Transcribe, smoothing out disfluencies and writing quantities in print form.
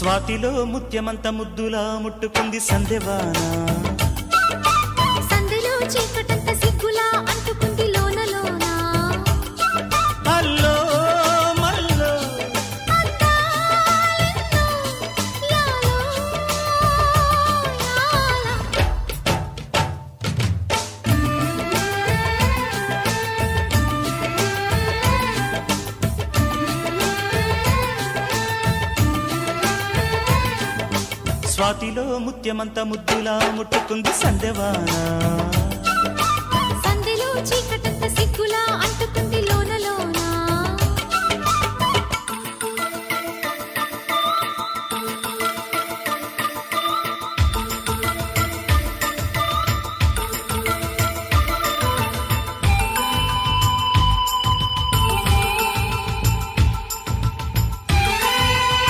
స్వాతిలో ముత్యమంత ముద్దులా ముట్టుకుంది సందెవాన. సందెలో చీకటంత సిగ్గులా అంటుకుంది లోన లోన. అల్లో మల్లో అందాలెన్నో యాలో యాలా. స్వాతిలో ముత్యమంత ముద్దులా ముట్టుకుంది సందెవాన. సందెలో చీకటంత సిగ్గులా